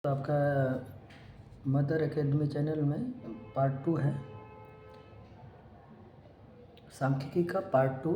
तो आपका mother academy channel में पार्ट 2 है, सांख्यिकी का पार्ट 2।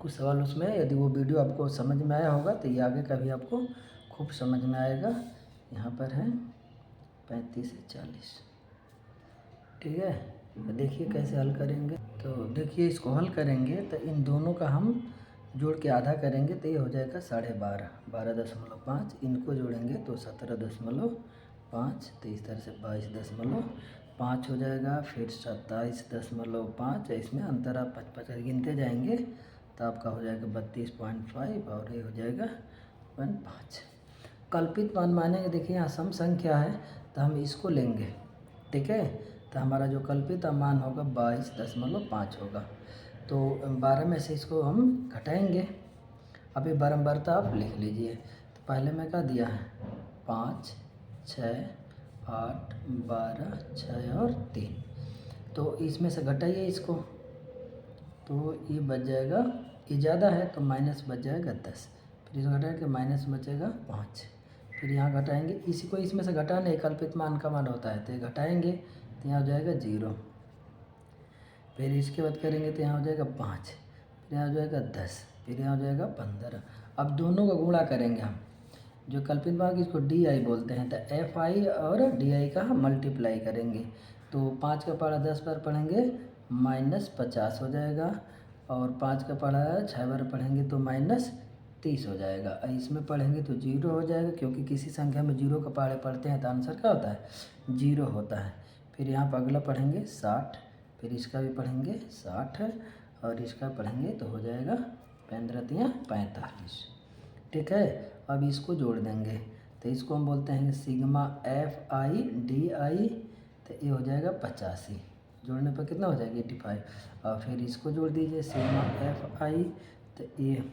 कुछ सवाल उसमें, यदि वो वीडियो आपको समझ में आया होगा तो ये आगे का भी आपको खूब समझ में आएगा। यहाँ पर है 35 से 40, ठीक है। तो देखिए कैसे हल करेंगे। तो देखिए इसको हल करेंगे तो इन दोनों का हम जोड़ के आधा करेंगे तो ये हो जाएगा 12.5, 12.5। इनको जोड़ेंगे तो 17.5, तो इस तरह से 22.5 हो जाएगा। फिर 27.5, इसमें अंतर आप 5 गिनते जाएंगे तो आपका हो जाएगा 32.5 और ये हो जाएगा 1.5। कल्पित मान मानेंगे, देखिए यहाँ सम संख्या है तो हम इसको लेंगे, ठीक है। तो हमारा जो कल्पित मान होगा 22.5 होगा। तो 12 में से इसको हम घटाएंगे। अभी बारंबारता आप लिख लीजिए। तो पहले में क्या दिया है 5, 6, 8, 12, 6 और 3। तो इसमें से घटाइए इसको, तो ये बच जाएगा, ये ज़्यादा है तो माइनस बच जाएगा 10। फिर इसको घटाएंगे माइनस बचेगा 5। फिर यहाँ घटाएंगे, इसी को इसमें से घटाने कल्पित मान का मान होता है, तो ये घटाएंगे तो यहाँ हो जाएगा 0। फिर इसके बाद करेंगे तो यहाँ हो जाएगा 5, फिर यहाँ हो जाएगा 10, फिर यहाँ हो जाएगा 15। अब दोनों का गुणा करेंगे हम, जो कल्पित मान इसको DI बोलते हैं, तो FI और DI का हम मल्टीप्लाई करेंगे। तो 5 का पढ़ा 10 बार पढ़ेंगे -50 हो जाएगा, और 5 का पढ़ा 6 बार पढ़ेंगे तो -30 हो जाएगा। इसमें पढ़ेंगे तो 0 हो जाएगा, क्योंकि किसी संख्या में 0 का पहाड़े पढ़ते हैं तो आंसर क्या होता है 0 होता है। फिर यहाँ पर अगला पढ़ेंगे 60, फिर इसका भी पढ़ेंगे 60 और इसका पढ़ेंगे तो हो जाएगा 15×45, ठीक है। अब इसको जोड़ देंगे तो इसको हम बोलते हैं सिग्मा FI DI, तो ये हो जाएगा 85। जोड़ने पर कितना हो जाएगा 85। और फिर इसको जोड़ दीजिए सिग्मा FI, तो ये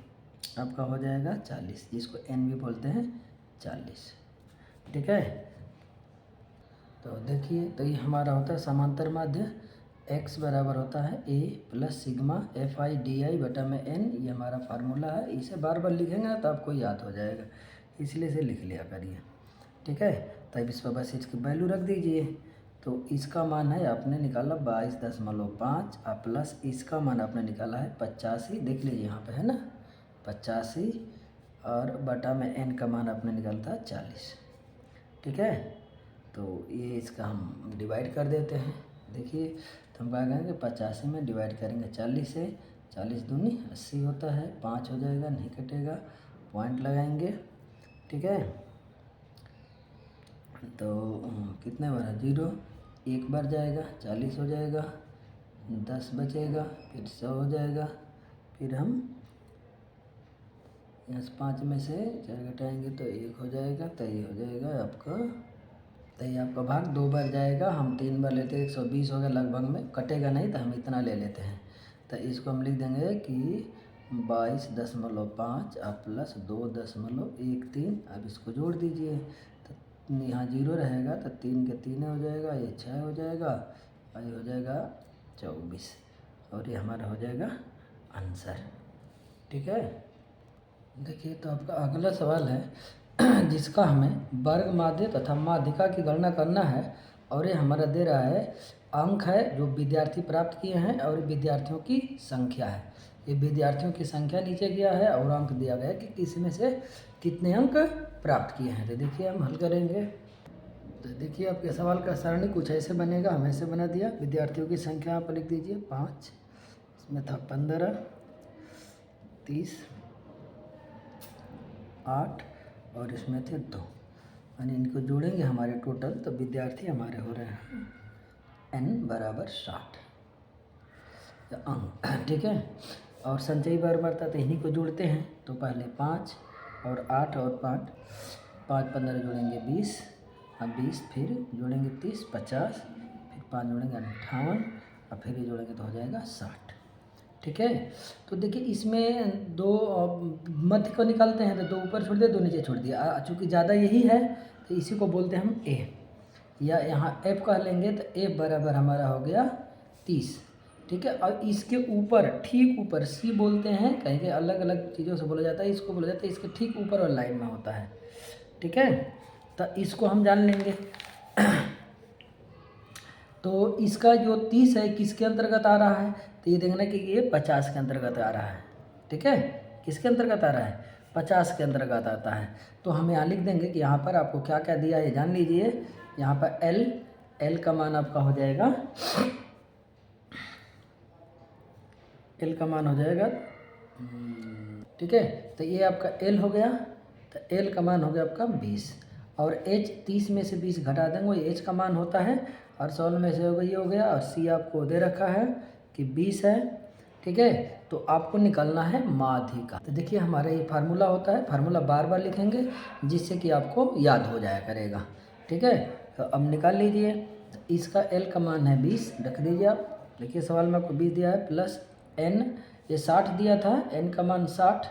आपका हो जाएगा 40, जिसको N भी बोलते हैं 40, ठीक है। तो देखिए, तो ये हमारा होता है समांतर माध्य। x बराबर होता है a plus sigma FI DI बटा में n। ये हमारा फार्मूला है। इसे बार बार लिखेंगे ना तो आपको याद हो जाएगा, इसलिए इसे लिख लिया करिए, ठीक है। तब इस पर बस इसकी वैल्यू रख दीजिए। तो इसका मान है आपने निकाला 22.5 और प्लस इसका मान आपने निकाला है 85। देख लीजिए यहाँ पे है ना 85, और बटा में n का मान आपने निकाला था 40, ठीक है। तो ये इसका हम डिवाइड कर देते हैं। देखिए तो हम क्या करेंगे 85 में डिवाइड करेंगे 40 से, 40 दूनी 80 होता है, 5 हो जाएगा, नहीं कटेगा, पॉइंट लगाएंगे, ठीक है। तो कितने बार 0, एक बार जाएगा 40 हो जाएगा, 10 बचेगा, फिर 100 हो जाएगा। फिर हम यहाँ 5 में से 4 घटाएंगे तो 1 हो जाएगा, तो ये हो जाएगा आपका, तो ये आपका भाग 2 बार जाएगा। हम 3 बार लेते हैं 120 होगा लगभग में, कटेगा नहीं तो हम इतना ले लेते हैं। तो इसको हम लिख देंगे कि 22.5 और प्लस 2.13। अब इसको जोड़ दीजिए तो यहाँ 0 रहेगा, तो 3 के 3 हो जाएगा, ये 6 हो जाएगा, और ये हो जाएगा 24, और ये हमारा हो जाएगा आंसर, ठीक है। देखिए तो आपका अगला सवाल है जिसका हमें वर्ग माध्य तथा माध्यिका की गणना करना है, और ये हमारा दे रहा है अंक है जो विद्यार्थी प्राप्त किए हैं, और विद्यार्थियों की संख्या है। ये विद्यार्थियों की संख्या नीचे गया है और अंक दिया गया है कि किसी में से कितने अंक प्राप्त किए हैं। तो देखिए हम हल करेंगे। तो देखिए आपके सवाल का सरणी कुछ ऐसे बनेगा, हम ऐसे बना दिया। विद्यार्थियों की संख्या आप लिख दीजिए 5, इसमें था 15, 30, 8 और इसमें थे 2, यानी इनको जोड़ेंगे हमारे टोटल, तो विद्यार्थी हमारे हो रहे हैं n बराबर 60 अंक, ठीक है। और संचयी बारंबारता तो इन्हीं को जोड़ते हैं। तो पहले 5 और 8 और 5, 5 15 जोड़ेंगे 20, अब 20 फिर जोड़ेंगे 30 50, फिर 5 जोड़ेंगे 58, और फिर ये जोड़ेंगे तो हो जाएगा 60, ठीक है। तो देखिए इसमें 2 मध्य को निकालते हैं, तो 2 ऊपर छोड़ दिया, 2 नीचे छोड़ दिया। चूँकि ज़्यादा यही है तो इसी को बोलते हैं हम a, या यहाँ f कह लेंगे। तो f बराबर हमारा हो गया 30, ठीक है। और इसके ऊपर ठीक ऊपर c बोलते हैं, कहीं कहीं अलग अलग चीज़ों से बोला जाता है, इसको बोला जाता है इसके ठीक ऊपर और लाइन में होता है, ठीक है। तो इसको हम जान लेंगे। तो इसका जो 30 है किसके अंतर्गत आ रहा है, तो ये देखना कि ये 50 के अंतर्गत आ रहा है। ठीक है, किसके अंतर्गत आ रहा है, 50 के अंतर्गत आता है। तो हम यहाँ लिख देंगे कि यहाँ पर आपको क्या क्या दिया है जान लीजिए। यहाँ पर एल का मान आपका हो जाएगा, एल का मान हो जाएगा, ठीक है। तो ये आपका एल हो गया, तो एल का मान हो गया आपका 20, और एच 30 में से 20 घटा देंगे, ये एच का मान होता है, और 100 में से ये हो गया, और सी आपको दे रखा है कि 20 है। ठीक है, तो आपको निकालना है माध्य का। तो देखिए हमारा ये फार्मूला होता है, फार्मूला बार बार लिखेंगे जिससे कि आपको याद हो जाया करेगा। ठीक है, तो अब निकाल लीजिए। इसका एल का मान है 20, रख दीजिए आप। देखिए सवाल में आपको 20 दिया है, प्लस एन, ये 60 दिया था, एन का मान 60,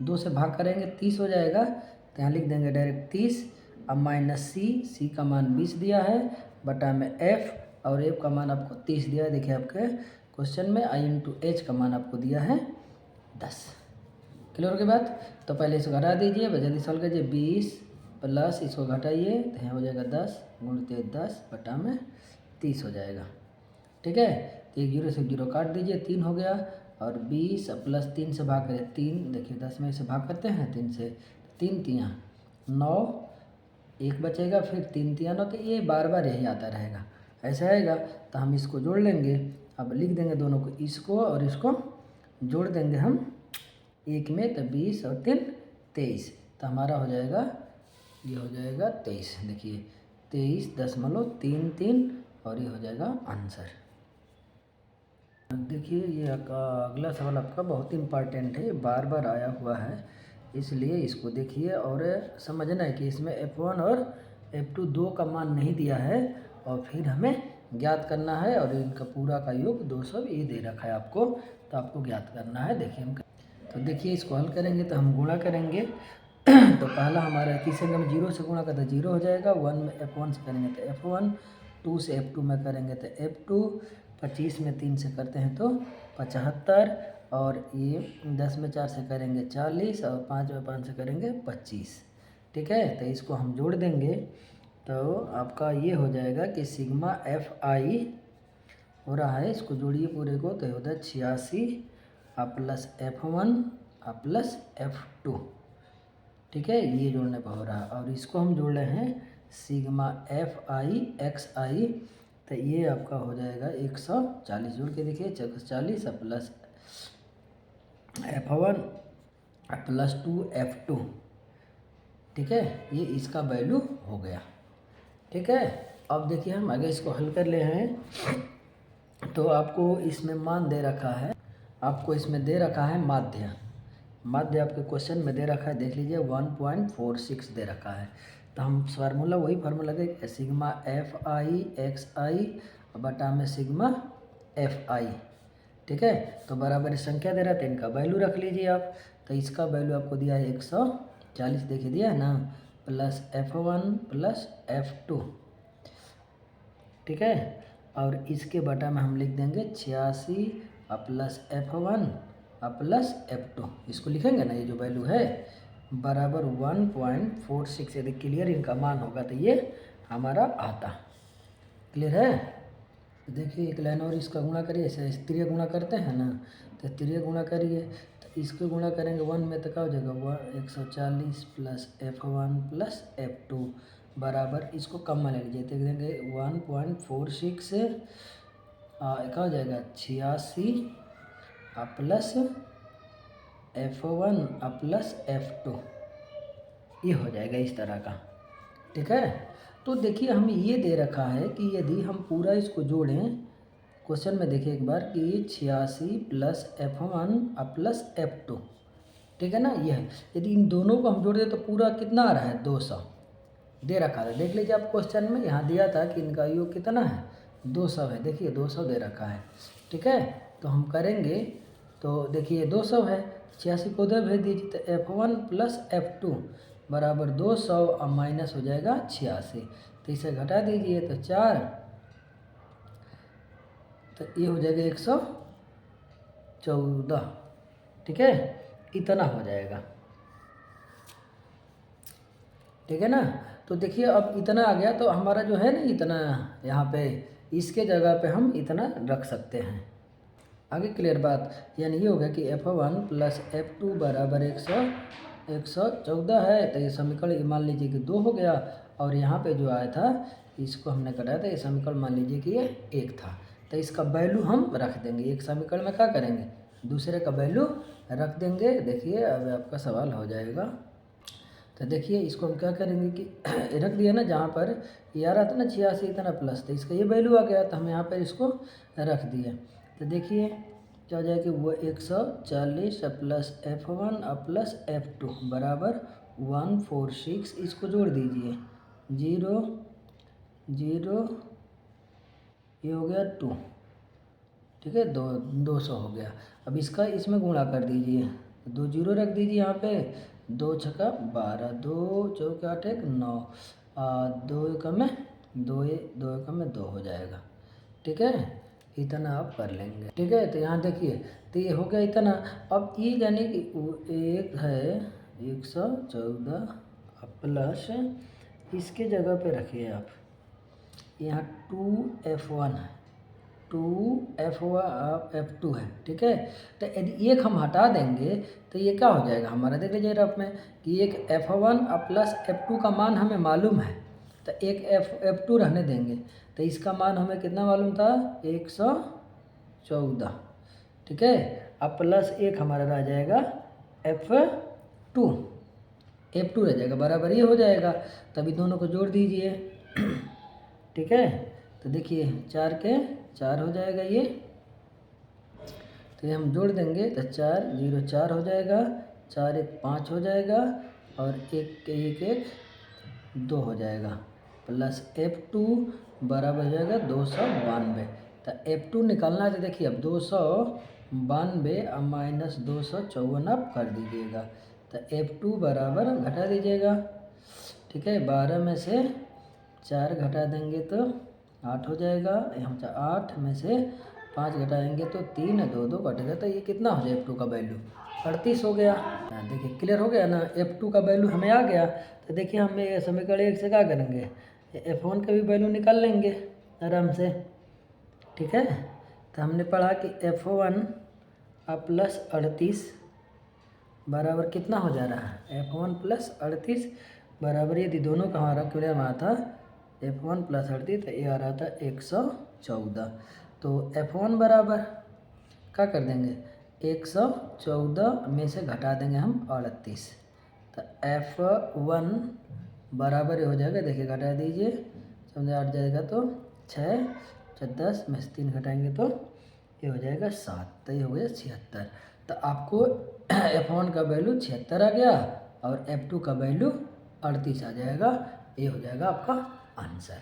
2 से भाग करेंगे 30 हो जाएगा, तो यहाँ लिख देंगे डायरेक्ट 30। अब माइनस सी का मान 20 दिया है, बटा में एफ, और एफ का मान आपको 30 दिया है। देखिए आपके क्वेश्चन में आई इंटू एच का मान आपको दिया है 10। क्लियर के बाद, तो पहले इसको घटा दीजिए, जल्दी सॉल्व कीजिए। 20 प्लस इसको घटाइए, तो यहाँ हो जाएगा 10 गुणित 10 बटा में 30 हो जाएगा। ठीक है, तो 1 0 से 0 काट दीजिए, 3 हो गया, और 20 प्लस 3 से भाग करें 3, देखिए 10 में से भाग करते हैं 3 से, 3 तियाँ 9, 1 बचेगा, फिर 3 तियाँ 9, तो ये बार बार यही आता रहेगा, ऐसा आएगा। तो हम इसको जोड़ लेंगे, अब लिख देंगे दोनों को, इसको और इसको जोड़ देंगे हम 1 में, तो 20 और 3 23, तो हमारा हो जाएगा, ये हो जाएगा 23। देखिए 23.33, और ये हो जाएगा आंसर। देखिए ये अगला सवाल आपका बहुत इम्पॉर्टेंट है, बार बार आया हुआ है, इसलिए इसको देखिए और समझना है कि इसमें F1 और F2 दो का मान नहीं दिया है, और फिर हमें ज्ञात करना है, और इनका पूरा का योग 200 ये दे रखा है आपको, तो आपको ज्ञात करना है। देखिए हम, तो देखिए इसको हल करेंगे तो हम गुणा करेंगे। तो पहला हमारा किसी हम 0 से गुणा करते 0 हो जाएगा, 1 में F1 से करेंगे तो F1, 2 से F2 में करेंगे तो F2, 25 में 3 से करते हैं तो 75, और ये 10 में 4 से करेंगे 40, और 5 में 5 से करेंगे 25। ठीक है, तो इसको हम जोड़ देंगे, तो आपका ये हो जाएगा कि सिग्मा FI हो रहा है, इसको जोड़िए पूरे को, तो होता है 86 प्लस F1 प्लस F2। ठीक है, ये जोड़ने पर हो रहा है, और इसको हम जोड़ रहे हैं सिग्मा FI XI, तो ये आपका हो जाएगा 140। जोड़ के देखिए 140 प्लस F1 प्लस 2 F2। ठीक है, ये इसका वैल्यू हो गया। ठीक है, अब देखिए हम आगे इसको हल कर ले हैं, तो आपको इसमें मान दे रखा है, आपको इसमें दे रखा है माध्य, माध्य आपके क्वेश्चन में दे रखा है, देख लीजिए 1.46 दे रखा है। तो हम फार्मूला वही फार्मूला के सिग्मा FI XI बटा में सिग्मा FI। ठीक है, तो बराबर संख्या दे रहा है, तो इनका वैल्यू रख लीजिए आप। तो इसका वैल्यू आपको दिया है 140, देखिए दिया है ना, प्लस F1 प्लस F2। ठीक है, और इसके बटा में हम लिख देंगे 86 प्लस F1 प्लस F2, इसको लिखेंगे ना, ये जो वैल्यू है बराबर 1.46। यदि क्लियर इनका मान होगा तो ये हमारा आता। क्लियर है, देखिए एक लाइन और इसका गुणा करिए, ऐसे स्त्रीय गुणा करते हैं ना, तो स्त्रीय गुणा करिए, तो इसको गुणा करेंगे 1 में, तो क्या हो जाएगा 140 प्लस F1 प्लस F2 बराबर, इसको कम में ले लीजिए, देख देंगे 1.46 क्या हो जाएगा 86 प्लस F1 प्लस F2, ये हो जाएगा इस तरह का। ठीक है, तो देखिए हमें ये दे रखा है कि यदि हम पूरा इसको जोड़ें, क्वेश्चन में देखिए एक बार कि 86 प्लस F1 प्लस F2, ठीक है ना, ये है। यदि इन दोनों को हम जोड़ दें तो पूरा कितना आ रहा है 200 दे रखा था, देख लीजिए आप क्वेश्चन में यहाँ दिया था कि इनका योग कितना है 200 है, देखिए 200 दे रखा है। ठीक है, तो हम करेंगे, तो देखिए 200 है, 86 को उधर भेज दीजिए, तो F1 प्लस F2 बराबर 200 और माइनस हो जाएगा 86, तो इसे घटा दीजिए तो 4, तो ये हो जाएगा 114। ठीक है, इतना हो जाएगा। ठीक है ना, तो देखिए अब इतना आ गया, तो हमारा जो है ना इतना यहाँ पे इसके जगह पे हम इतना रख सकते हैं। आगे क्लियर बात, यानी ये हो गया कि F1 प्लस F2 बराबर 114 है। तो ये समीकरण मान लीजिए कि 2 हो गया, और यहाँ पे जो आया था इसको हमने कटाया था, ये समीकरण मान लीजिए कि ये 1 था। तो इसका वैल्यू हम रख देंगे, एक समीकरण में क्या करेंगे, दूसरे का वैल्यू रख देंगे। देखिए अब आपका सवाल हो जाएगा। तो देखिए इसको हम क्या करेंगे कि रख दिया ना, जहाँ पर ये आ रहा था ना 86 इतना प्लस, तो इसका ये वैल्यू आ गया, तो हम यहाँ पर इसको रख दिए। तो देखिए क्या हो जाएगा कि वो 140 प्लस F1 प्लस F2 बराबर 146, इसको जोड़ दीजिए 0 0, ये हो गया 2, ठीक है, 200 हो गया। अब इसका इसमें गुणा कर दीजिए, 2 जीरो रख दीजिए यहाँ पे, 2 छक्का 12, 2 चौके 8 1 9, 2 एकम में 2 एकम में 2 हो जाएगा, ठीक है। इतना आप कर लेंगे, ठीक है। तो यहाँ देखिए, तो ये हो गया इतना। अब ये यानी कि एक है 114 प्लस, इसके जगह पे रखिए आप यहाँ 2F1 है, 2F2 है, ठीक है। तो यदि एक हम हटा देंगे तो ये क्या हो जाएगा हमारा, देख लीजिए रफ में कि एक F1 प्लस F2 का मान हमें मालूम है, तो एक F2 रहने देंगे। तो इसका मान हमें कितना मालूम था, 114, ठीक है। अब प्लस एक हमारा रह जाएगा F2 रह जाएगा, बराबर ये हो जाएगा। तभी दोनों को जोड़ दीजिए, ठीक है। तो देखिए 4 के 4 हो जाएगा ये, तो ये हम जोड़ देंगे तो 4 0 4 हो जाएगा, 4 1 5 हो जाएगा, और 1 1 1 2 हो जाएगा, प्लस F2 बराबर हो जाएगा 292। तो F2 निकालना है, तो देखिए अब 292 अब माइनस 254 आप कर दीजिएगा। तो F2 बराबर घटा दीजिएगा, ठीक है। 12 में से 4 घटा देंगे तो 8 हो जाएगा, यहाँ 8 में से 5 घटाएंगे तो 3 2 2 कटेगा। तो ये कितना हो जाए F2 का वैल्यू 38 हो गया। देखिए क्लियर हो गया ना, F2 का वैल्यू हमें आ गया। तो देखिए हम ये समीकरण 1 से क्या करेंगे, F1 का भी वैल्यू निकाल लेंगे आराम से, ठीक है। तो हमने पढ़ा कि F1 प्लस 38 बराबर कितना हो जा रहा है, F1 प्लस 38 बराबर, यदि दोनों का हमारा क्लियर में आता F1 प्लस 38, तो ये आ रहा था 114। तो F1 बराबर क्या कर देंगे, 114 में से घटा देंगे हम 38, तो F1 बराबर हो जाएगा, देखिए घटा दीजिए, समझे 8 जाएगा तो 6 10 में से 3 घटाएंगे तो ये हो जाएगा 7, तो ये हो गया 76। तो आपको F1 का वैल्यू 76 आ गया और F2 का वैल्यू 38 आ जाएगा। ये हो जाएगा आपका आंसर।